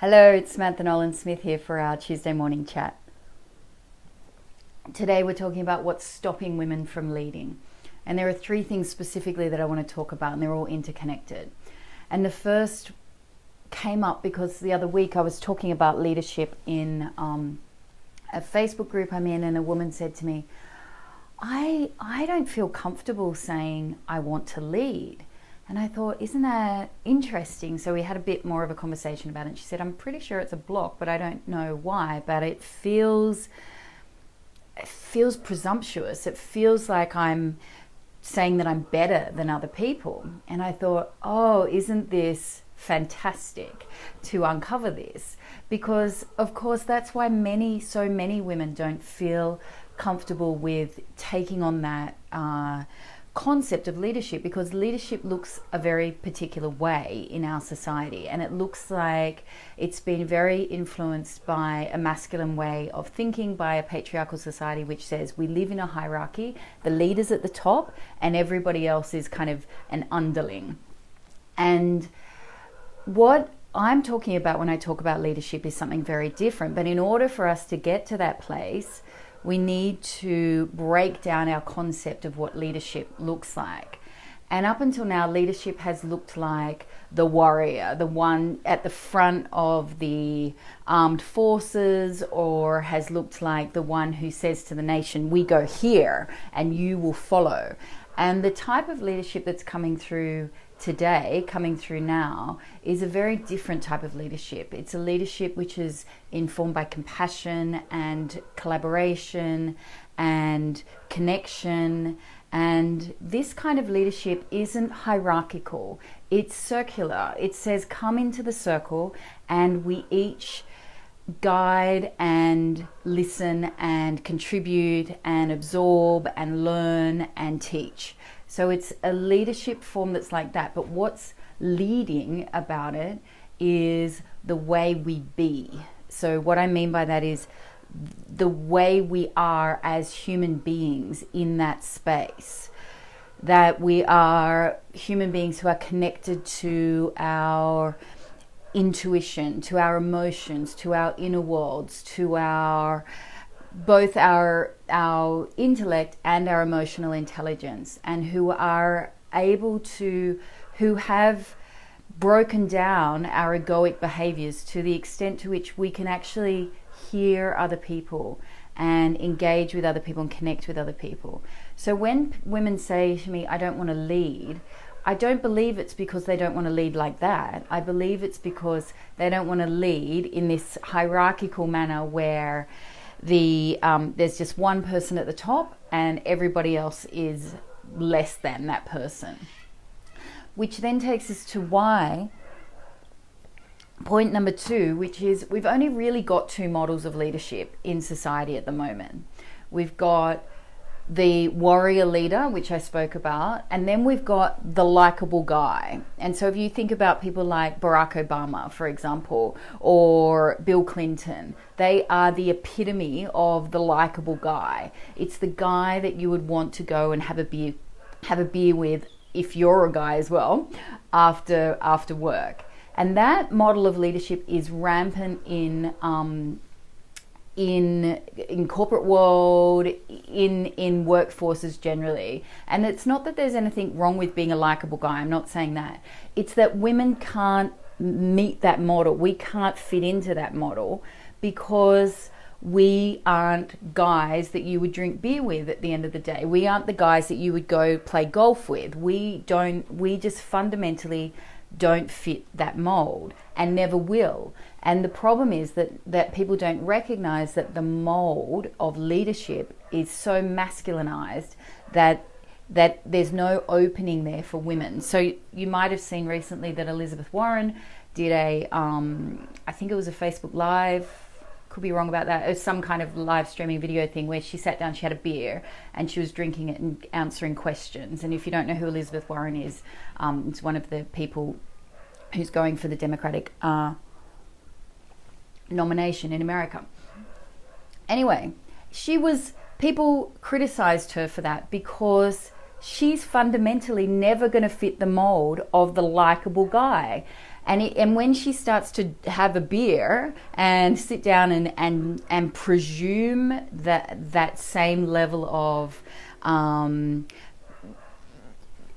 Hello, it's Samantha Nolan-Smith here for our Tuesday morning chat. Today we're talking about what's stopping women from leading. And there are three things specifically that I want to talk about, and they're all interconnected. And the first came up because the other week I was talking about leadership in a Facebook group I'm in, and a woman said to me, I don't feel comfortable saying I want to lead. And I thought, isn't that interesting? So we had a bit more of a conversation about it. And she said, I'm pretty sure it's a block, but I don't know why. But it feels presumptuous. It feels like I'm saying that I'm better than other people. And I thought, oh, isn't this fantastic to uncover this? Because of course, that's why so many women don't feel comfortable with taking on that concept of leadership, because leadership looks a very particular way in our society, and it looks like it's been very influenced by a masculine way of thinking, by a patriarchal society which says we live in a hierarchy, the leader's at the top and everybody else is kind of an underling. And what I'm talking about when I talk about leadership is something very different, but in order for us to get to that place, we need to break down our concept of what leadership looks like. And up until now, leadership has looked like the warrior, the one at the front of the armed forces, or has looked like the one who says to the nation, we go here and you will follow. And the type of leadership that's coming through now, is a very different type of leadership. It's a leadership which is informed by compassion and collaboration and connection. And this kind of leadership isn't hierarchical. It's circular. It says, come into the circle and we each guide and listen and contribute and absorb and learn and teach. So it's a leadership form that's like that. But what's leading about it is the way we be. So what I mean by that is the way we are as human beings in that space. That we are human beings who are connected to our intuition, to our emotions, to our inner worlds, to both our intellect and our emotional intelligence, and who have broken down our egoic behaviors to the extent to which we can actually hear other people and engage with other people and connect with other people. So when women say to me, I don't want to lead, I don't believe it's because they don't want to lead like that. I believe it's because they don't want to lead in this hierarchical manner where there's just one person at the top and everybody else is less than that person. Which then takes us to why point number 2, which is we've only really got two models of leadership in society at the moment. We've got the warrior leader, which I spoke about, and then we've got the likable guy. And so if you think about people like Barack Obama, for example, or Bill Clinton, they are the epitome of the likable guy. It's the guy that you would want to go and have a beer with, if you're a guy as well, after work. And that model of leadership is rampant in corporate world, in workforces generally. And it's not that there's anything wrong with being a likable guy. I'm not saying that. It's that women can't meet that model. We can't fit into that model because we aren't guys that you would drink beer with at the end of the day. We aren't the guys that you would go play golf with. We just fundamentally don't fit that mold and never will. And the problem is that people don't recognize that the mold of leadership is so masculinized that there's no opening there for women. So you might have seen recently that Elizabeth Warren did I think it was a Facebook Live, could be wrong about that, it was some kind of live streaming video thing where she sat down, she had a beer and she was drinking it and answering questions. And if you don't know who Elizabeth Warren is, it's one of the people who's going for the Democratic nomination in America. Anyway, people criticized her for that because she's fundamentally never going to fit the mold of the likable guy. And when she starts to have a beer and sit down and presume that same level of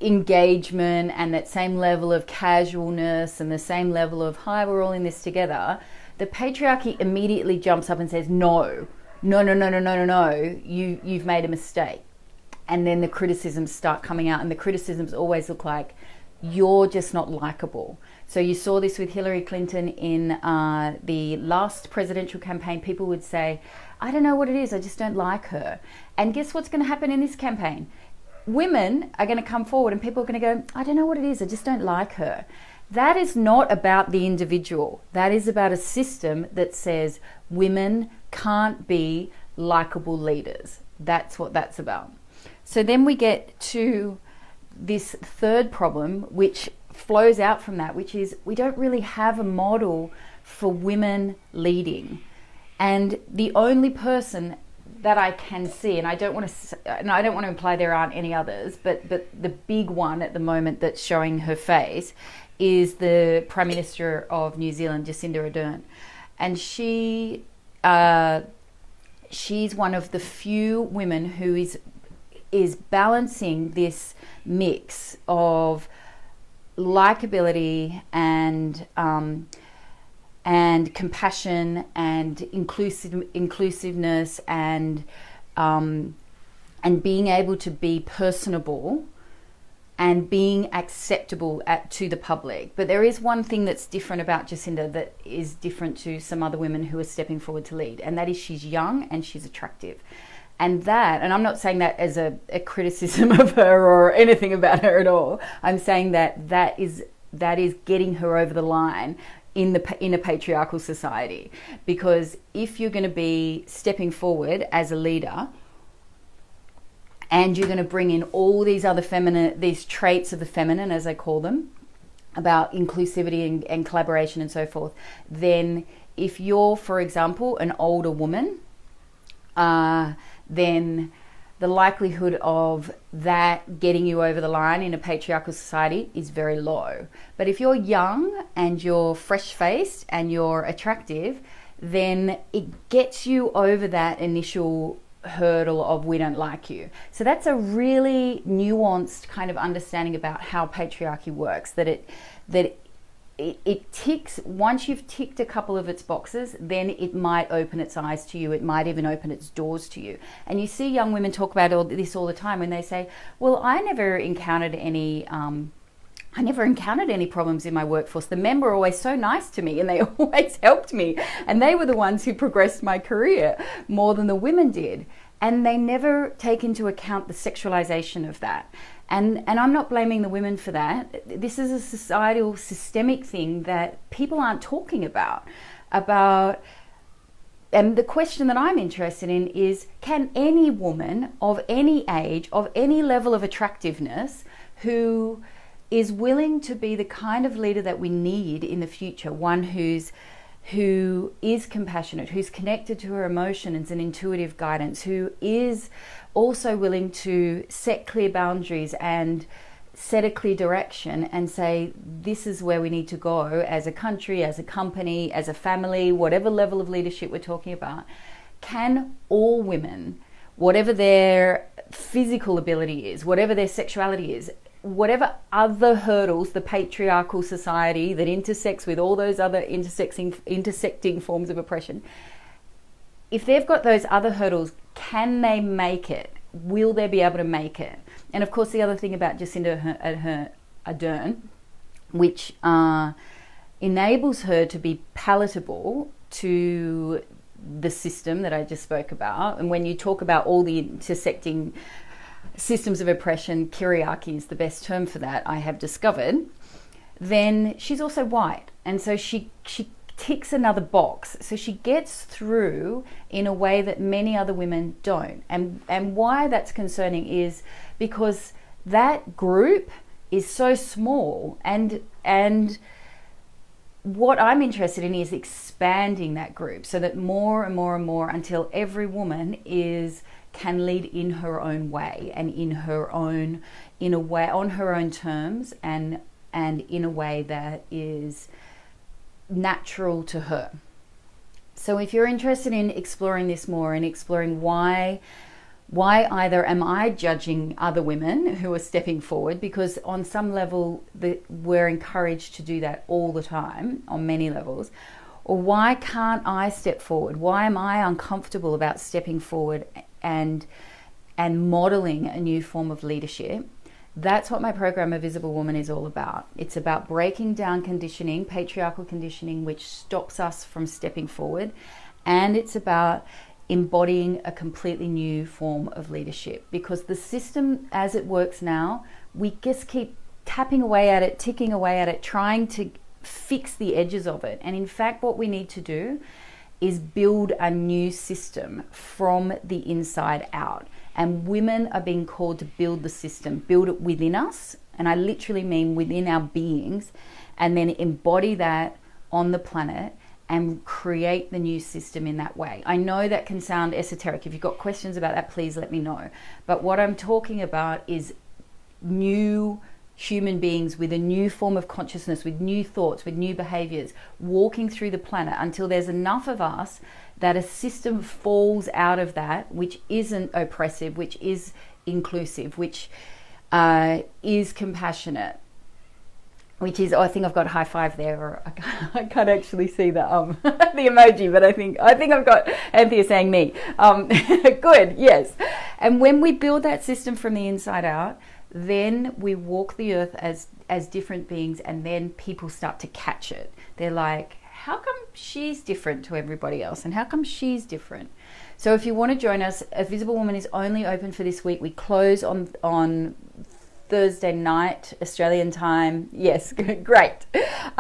engagement and that same level of casualness and the same level of, hi, we're all in this together, the patriarchy immediately jumps up and says, no, you've made a mistake. And then the criticisms start coming out, and the criticisms always look like, you're just not likable. So you saw this with Hillary Clinton in the last presidential campaign. People would say, I don't know what it is, I just don't like her. And guess what's going to happen in this campaign? Women are going to come forward and people are going to go, I don't know what it is, I just don't like her. That is not about the individual. That is about a system that says women can't be likable leaders. That's what that's about. So then we get to this third problem, which flows out from that, which is we don't really have a model for women leading. And the only person that I can see, and I don't want to imply there aren't any others, but the big one at the moment that's showing her face is the Prime Minister of New Zealand, Jacinda Ardern. And she's one of the few women who is balancing this mix of likability and compassion and inclusiveness and being able to be personable and being acceptable to the public. But there is one thing that's different about Jacinda that is different to some other women who are stepping forward to lead, and that is she's young and she's attractive. And I'm not saying that as a criticism of her or anything about her at all. I'm saying that is getting her over the line in a patriarchal society. Because if you're going to be stepping forward as a leader and you're going to bring in all these other these traits of the feminine, as I call them, about inclusivity and collaboration and so forth, then if you're, for example, an older woman, then the likelihood of that getting you over the line in a patriarchal society is very low. But if you're young and you're fresh-faced and you're attractive, then it gets you over that initial hurdle of we don't like you. So that's a really nuanced kind of understanding about how patriarchy works, that it ticks, once you've ticked a couple of its boxes, then it might open its eyes to you. It might even open its doors to you. And you see young women talk about all this all the time when they say, well, I never encountered any problems in my workforce. The men were always so nice to me and they always helped me. And they were the ones who progressed my career more than the women did. And they never take into account the sexualization of that. And I'm not blaming the women for that. This is a societal, systemic thing that people aren't talking about. And the question that I'm interested in is, can any woman of any age, of any level of attractiveness, who is willing to be the kind of leader that we need in the future, one who is compassionate, who's connected to her emotions and intuitive guidance, who is also willing to set clear boundaries and set a clear direction and say, this is where we need to go as a country, as a company, as a family, whatever level of leadership we're talking about. Can all women, whatever their physical ability is, whatever their sexuality is, whatever other hurdles the patriarchal society that intersects with all those other intersecting forms of oppression, if they've got those other hurdles, can they make it? Will they be able to make it? And of course, the other thing about Jacinda Ardern, which enables her to be palatable to the system that I just spoke about. And when you talk about all the intersecting systems of oppression, kyriarchy is the best term for that, I have discovered, then she's also white. And so she ticks another box. So she gets through in a way that many other women don't. And why that's concerning is because that group is so small, and what I'm interested in is expanding that group so that more and more and more, until every woman can lead in her own way and in a way on her own terms and in a way that is natural to her. So if you're interested in exploring this more and exploring why either am I judging other women who are stepping forward, because on some level we're encouraged to do that all the time on many levels, or why can't I step forward? Why am I uncomfortable about stepping forward and modeling a new form of leadership? That's what my program, A Visible Woman, is all about. It's about breaking down conditioning, patriarchal conditioning, which stops us from stepping forward. And it's about embodying a completely new form of leadership, because the system as it works now, we just keep tapping away at it, ticking away at it, trying to fix the edges of it. And in fact, what we need to do is build a new system from the inside out. And women are being called to build the system, build it within us. And I literally mean within our beings, and then embody that on the planet and create the new system in that way. I know that can sound esoteric. If you've got questions about that, please let me know. But what I'm talking about is new human beings with a new form of consciousness, with new thoughts, with new behaviors, walking through the planet until there's enough of us that a system falls out of that, which isn't oppressive, which is inclusive, which is compassionate, which is, I think I've got a high five there, or I can't actually see the the emoji, but I think I've got Anthea saying me. Good, yes. And when we build that system from the inside out, then we walk the earth as different beings, and then people start to catch it. They're like, how come she's different to everybody else? And how come she's different? So if you want to join us, A Visible Woman is only open for this week. We close on Thursday night, Australian time. Yes, great.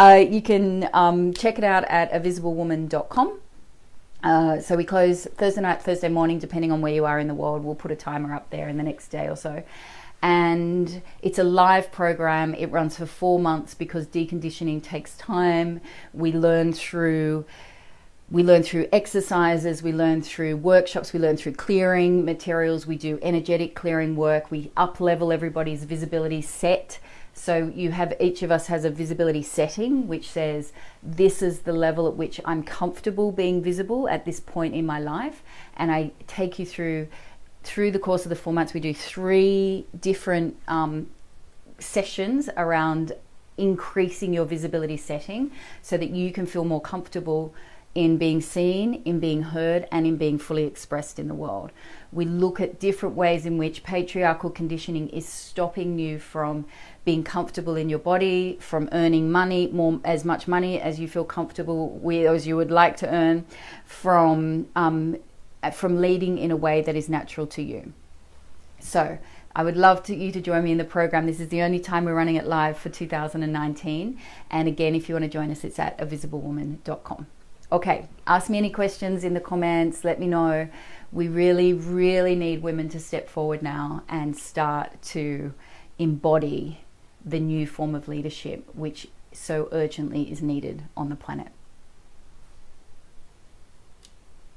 You can check it out at avisiblewoman.com. So we close Thursday night, Thursday morning, depending on where you are in the world. We'll put a timer up there in the next day or so. And it's a live program. It runs for 4 months because deconditioning takes time. We learn through exercises, we learn through workshops, we learn through clearing materials, we do energetic clearing work, we up-level everybody's visibility set. So each of us has a visibility setting which says, this is the level at which I'm comfortable being visible at this point in my life. And I take you through the course of the 4 months. We do 3 different sessions around increasing your visibility setting so that you can feel more comfortable in being seen, in being heard, and in being fully expressed in the world. We look at different ways in which patriarchal conditioning is stopping you from being comfortable in your body, from earning money, as much money as you feel comfortable with, as you would like to earn, from leading in a way that is natural to you. So I would love you to join me in the program. This is the only time we're running it live for 2019. And again, if you want to join us, it's at avisiblewoman.com. Okay, ask me any questions in the comments. Let me know. We really, really need women to step forward now and start to embody the new form of leadership, which so urgently is needed on the planet.